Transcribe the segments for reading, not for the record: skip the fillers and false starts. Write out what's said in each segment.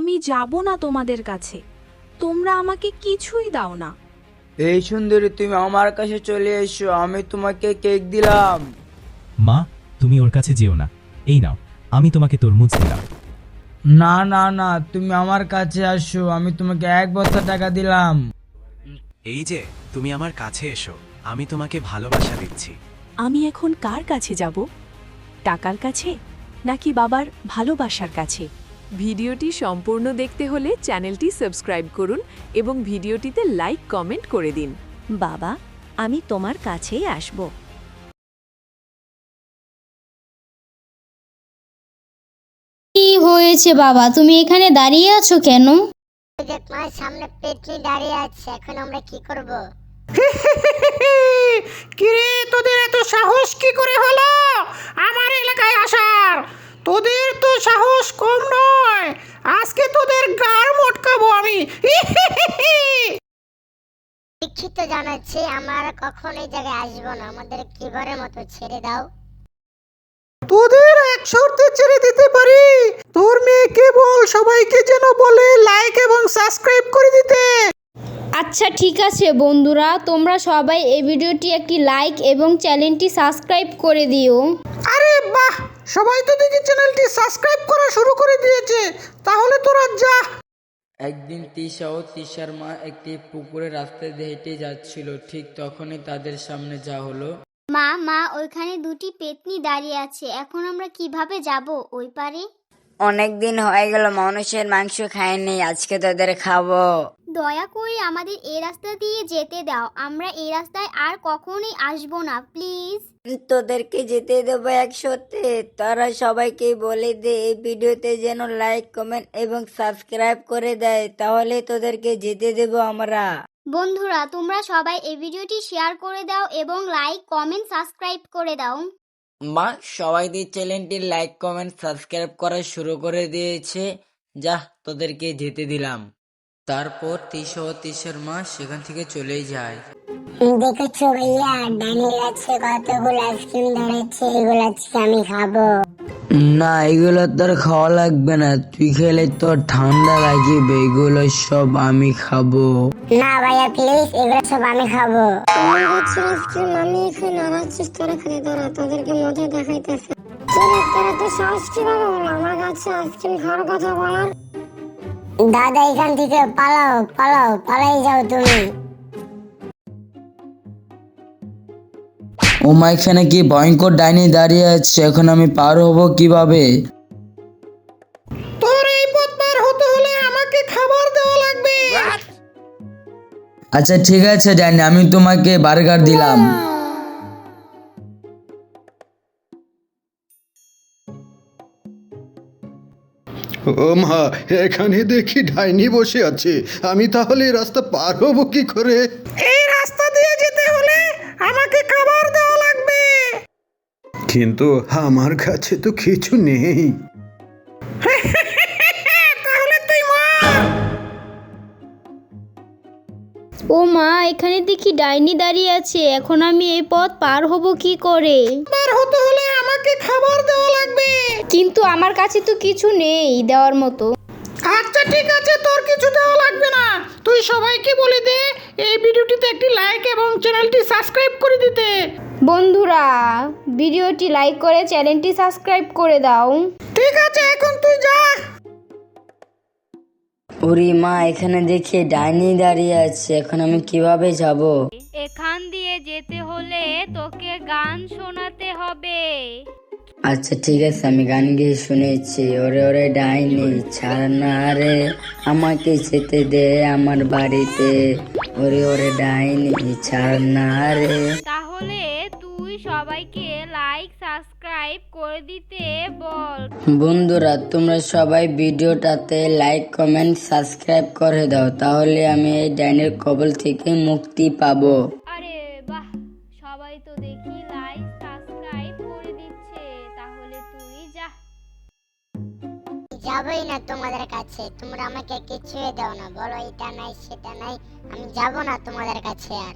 আমি যাব না তোমাদের কাছে। তোমরা আমাকে কিছুই দাও না। এই সুন্দরী, তুমি আমার কাছে চলে এসো, আমি তোমাকে কেক দিলাম। মা, তুমি ওর কাছে যেও না। এই নাও, আমি তোমাকে তরমুজ দিলাম। না না না, তুমি আমার কাছে আসো, আমি তোমাকে 1 বস্তা টাকা দিলাম। এই যে, তুমি আমার কাছে এসো, আমি তোমাকে ভালোবাসা দিচ্ছি। আমি এখন কার কাছে যাব? টাকার কাছে নাকি বাবার ভালোবাসার কাছে? ভিডিওটি সম্পূর্ণ দেখতে হলে চ্যানেলটি সাবস্ক্রাইব করুন এবং ভিডিওটিতে লাইক কমেন্ট করে দিন। বাবা, আমি তোমার কাছেই আসব। কি হয়েছে বাবা, তুমি এখানে দাঁড়িয়ে আছো কেন? যে তোমার সামনে পেটনি দাঁড়িয়ে আছে, এখন আমরা কি করব? কিরে, তোদের এত সাহস কি করে হলো আমার এলাকায় আসার? তোদের তো সাহস কম নয়, আজকে তোদের গাড় মটকাবো আমি। শিক্ষিত জানাচ্ছি, আমরা কখন এই জায়গায় আসবো না, আমাদের কিবারের মতো ছেড়ে দাও। তোদের এক শর্তে ছেড়ে দিতে পারি, তোর মেয়েকে বল সবাইকে যেন বলে লাইক এবং সাবস্ক্রাইব করে দিতে। আচ্ছা ঠিক আছে বন্ধুরা, তোমরা সবাই এই ভিডিওটি একটি লাইক এবং চ্যানেলটি সাবস্ক্রাইব করে দিও। আরে বাহ, সবাই তো দেখি চ্যানেলটি সাবস্ক্রাইব করা শুরু করে দিয়েছে, তাহলে তোরা যা। একদিন তিশা ও তিশার মা একটি পুকুরের রাস্তায় দিয়ে হেঁটে যাচ্ছিল, ঠিক তখনই তাদের সামনে যা হলো। মা মা ওইখানে দুটি পেতনি দাঁড়িয়ে আছে, এখন আমরা কিভাবে যাব ওই পারে? অনেকদিন হয়ে গেল মানুষের মাংস খাইনি, আজকে তোদের খাবো। দয়া করে আমাদের এই রাস্তা দিয়ে যেতে দাও, আমরা এই রাস্তায় আর কখনোই আসবো না, প্লিজ। তোদেরকে যেতে দেবো একসাথে, তারা সবাইকে বলে দে এই ভিডিওতে যেন লাইক কমেন্ট এবং সাবস্ক্রাইব করে দেয়, তাহলে তোদেরকে যেতে দেবো আমরা। বন্ধুরা তোমরা সবাই এই ভিডিওটি শেয়ার করে দাও এবং লাইক কমেন্ট সাবস্ক্রাইব করে দাও। মা, সবাই দিয়ে চ্যানেলটি লাইক কমেন্ট সাবস্ক্রাইব করা শুরু করে দিয়েছে, যা তোদেরকে যেতে দিলাম। তারপর তিশা ও তিশার মা সেখান থেকে চলে যায়। দেখেছো ভাইয়া, ডাইনির কাছে কতগুলো আইসক্রিম ধরেছে, এগুলো আজকে আমি খাবো। না, এগুলো তোর খাওয়া লাগবে না, তুই খেলে তোর ঠান্ডা লাগবে, এগুলো সব আমি খাবো। না ভাইয়া প্লিজ, এগুলো সব আমি খাবো। আইসক্রিম আমি এখানে আনাচ্ছিস, তোরা খালি তোরা, তোদেরকে মজা দেখাইতেছে। তোরা তো সাহস কিভাবে হলো আমার কাছে আইসক্রিম খাওয়ার কথা বলার? দাদা এখান থেকে পালাও পালাও, পালাই যাও তুমি। ও মা, এখানে কি ভয়ঙ্কর ডাইনি দাঁড়িয়ে আছে, এখন আমি পার হব কিভাবে? তোর এই পথ পার হতে হলে আমাকে খাবার দেওয়া লাগবে। আচ্ছা ঠিক আছে ডাইনি, আমি তোমাকে বার্গার দিলাম। ও মা, এখানে দেখি ডাইনি বসে আছে, আমি তাহলে এই রাস্তা পার হবো কি করে? এই রাস্তা দিয়ে যেতে হলে আমাকে খাবার দেওয়া লাগবে। কিন্তু আমার কাছে তো কিছু নেই। তাহলে তুই মর। ও মা, এখানে দেখি ডাইনি দাঁড়িয়ে আছে, এখন আমি এই পথ পার হব কি করে? পার হতে হলে আমাকে খাবার দেওয়া লাগবে। কিন্তু আমার কাছে তো কিছু নেই দেওয়ার মতো। আচ্ছা ঠিক আছে, তোর কিছু দেওয়া লাগবে না, তুই সবাইকে বলে দে এই ভিডিওটিতে একটি লাইক এবং চ্যানেলটি সাবস্ক্রাইব করে দিতে। বন্ধুরা ভিডিওটি লাইক করে চ্যানেলটি সাবস্ক্রাইব করে দাও। ঠিক আছে, এখন তুই যা। ওরে মা, এখানে দেখি ডাইনি দাঁড়িয়ে আছে, এখন আমি কিভাবে যাব? এখান দিয়ে যেতে হলে তোকে গান শোনাতে হবে। আচ্ছা ঠিক আছে, আমি গান গিয়ে শুনেছি। ওরে ওরে ডাইনি, ছাড় না রে, আমাকে যেতে দে আমার বাড়িতে। ওরে ওরে ডাইনি, ছাড় না রে। তাহলে তুই সবাইকে লাইক সাবস্ক্রাইব করে দিতে বল। বন্ধুরা তোমরা সবাই ভিডিওটাতে লাইক কমেন্ট সাবস্ক্রাইব করে দাও, তাহলে আমি এই ডাইনির কবল থেকে মুক্তি পাবো। আরে বাহ, সবাই তো দেখি লাইক সাবস্ক্রাইব করে দিচ্ছে, তাহলে তুই যা। যাবই না তোমাদের কাছে, তোমরা আমাকে কিছুই দাও না, বলো এটা নাই সেটা নাই, আমি যাব না তোমাদের কাছে আর।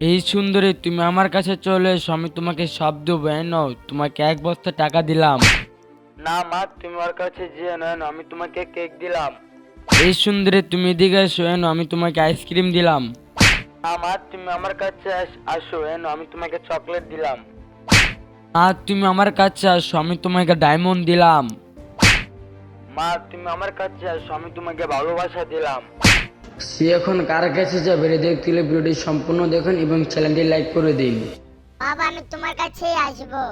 এই সুন্দরী, তুমি আমার কাছে চলে এসো, আমি তোমাকে সব দেবো। নাও, তোমাকে 1 বস্তা টাকা দিলাম। না মা, তুমি আমার কাছে যেও না, আমি তোমাকে কেক দিলাম। এই সুন্দরী তুমি এদিকে এসো, এনো আমি তোমাকে আইসক্রিম দিলাম। আমার তুমি আমার কাছে আসো, এনো আমি তোমাকে চকলেট দিলাম। আর তুমি আমার কাছে আসো, আমি তোমাকে ডায়মন্ড দিলাম। মা তুমি আমার কাছে আসো, আমি তোমাকে ভালোবাসা দিলাম। সে এখন কার কাছে যাবে রে? দেখতে হলে ভিডিওটি সম্পূর্ণ দেখুন এবং চ্যানেলটি লাইক করে দিন। বাবা আমি তোমার কাছেই আসবো।